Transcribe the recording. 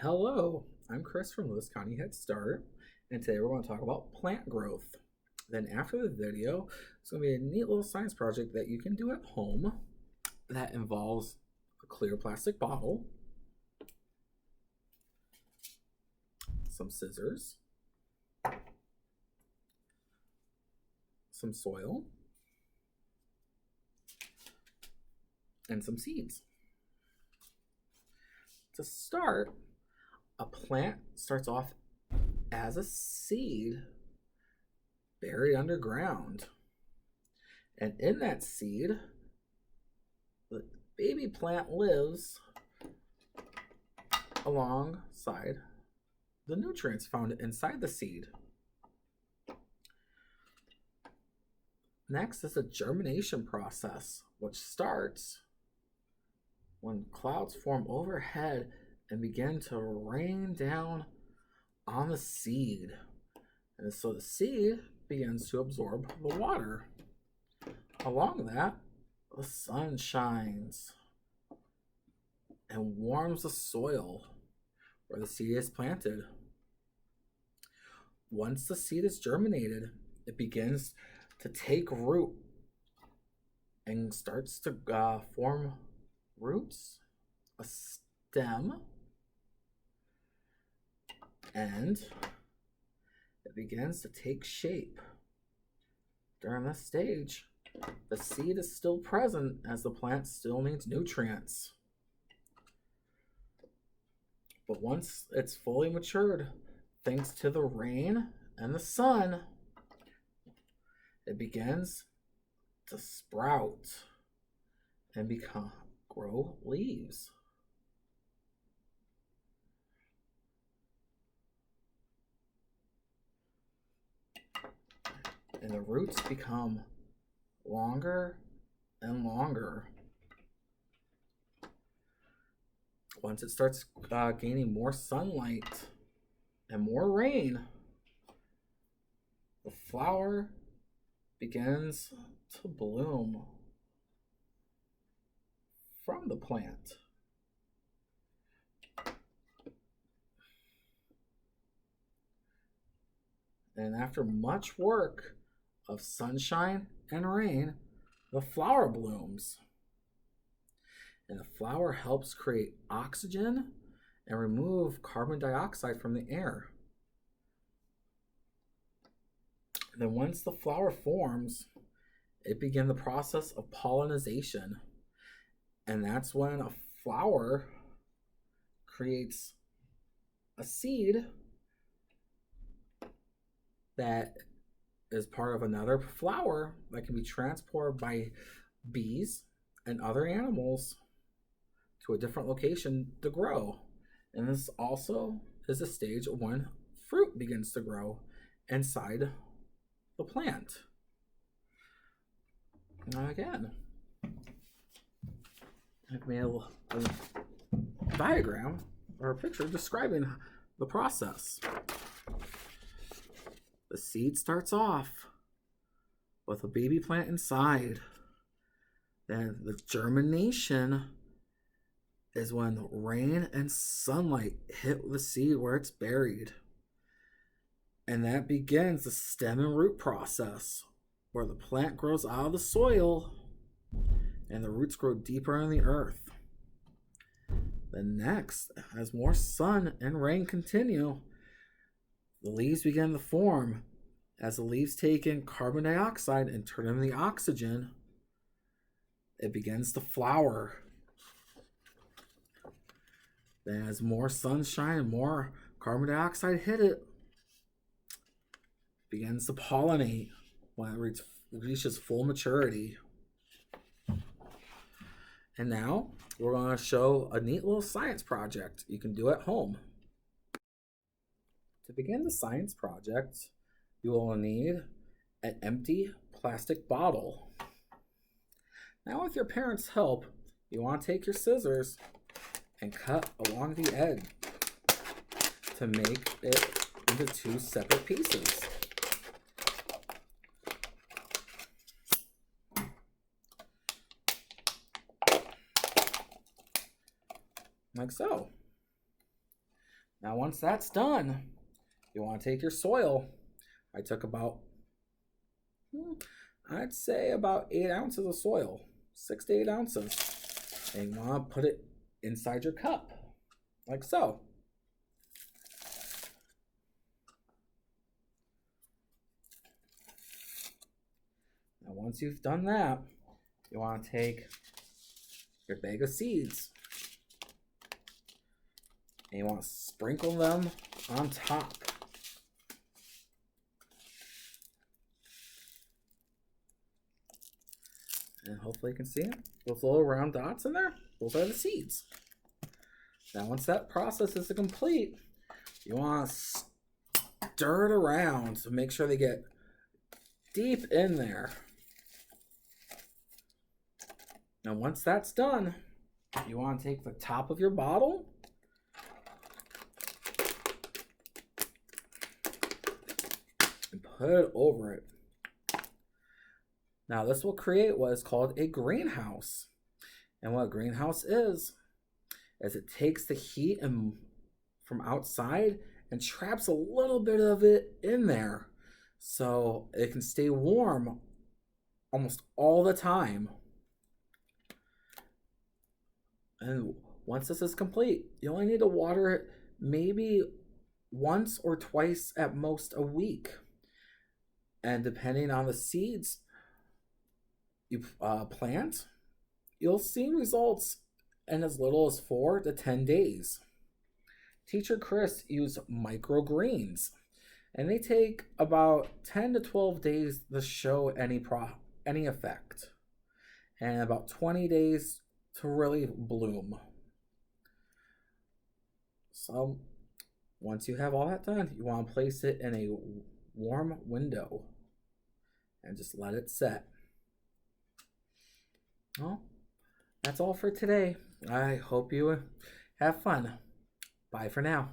Hello, I'm Chris from Lewis County Head Start, and today we're going to talk about plant growth. Then after the video, it's going to be a neat little science project that you can do at home that involves a clear plastic bottle, some scissors, some soil, and some seeds. To start, a plant starts off as a seed buried underground. And in that seed, the baby plant lives alongside the nutrients found inside the seed. Next is the germination process, which starts when clouds form overhead and begin to rain down on the seed. And so the seed begins to absorb the water. Along that, the sun shines and warms the soil where the seed is planted. Once the seed is germinated, it begins to take root and starts to form roots, a stem, and it begins to take shape. During this stage, the seed is still present as the plant still needs nutrients. But once it's fully matured, thanks to the rain and the sun, it begins to sprout and grow leaves. And the roots become longer and longer. Once it starts gaining more sunlight and more rain, the flower begins to bloom from the plant. And after much work of sunshine and rain, the flower blooms. And the flower helps create oxygen and remove carbon dioxide from the air. And then once the flower forms, it begins the process of pollenization. And that's when a flower creates a seed that is part of another flower that can be transported by bees and other animals to a different location to grow. And this also is a stage when fruit begins to grow inside the plant. Now again, I've made a diagram or a picture describing the process. The seed starts off with a baby plant inside. Then the germination is when rain and sunlight hit the seed where it's buried. And that begins the stem and root process, where the plant grows out of the soil and the roots grow deeper in the earth. Then next, as more sun and rain continue, the leaves begin to form. As the leaves take in carbon dioxide and turn into the oxygen, it begins to flower. Then as more sunshine and more carbon dioxide hit it, begins to pollinate when it reaches full maturity. And now we're going to show a neat little science project you can do at home. To begin the science project, you will need an empty plastic bottle. Now with your parents' help, you want to take your scissors and cut along the edge to make it into two separate pieces. like so. Now, once that's done, you want to take your soil. I took about, I'd say about 8 ounces of soil, 6 to 8 ounces. And you want to put it inside your cup, like so. Now, once you've done that, you want to take your bag of seeds and you want to sprinkle them on top. And hopefully you can see it. Those little round dots in there, those are the seeds. Now, once that process is complete, you want to stir it around to make sure they get deep in there. Now, once that's done, you want to take the top of your bottle and put it over it. Now, this will create what is called a greenhouse. And what a greenhouse is it takes the heat from outside and traps a little bit of it in there so it can stay warm almost all the time. And once this is complete, you only need to water it maybe once or twice at most a week. And depending on the seeds you plant, you'll see results in as little as 4 to 10 days. Teacher Chris used microgreens, and they take about 10 to 12 days to show any effect, and about 20 days to really bloom. So once you have all that done, you want to place it in a warm window and just let it set. Well, that's all for today. I hope you have fun. Bye for now.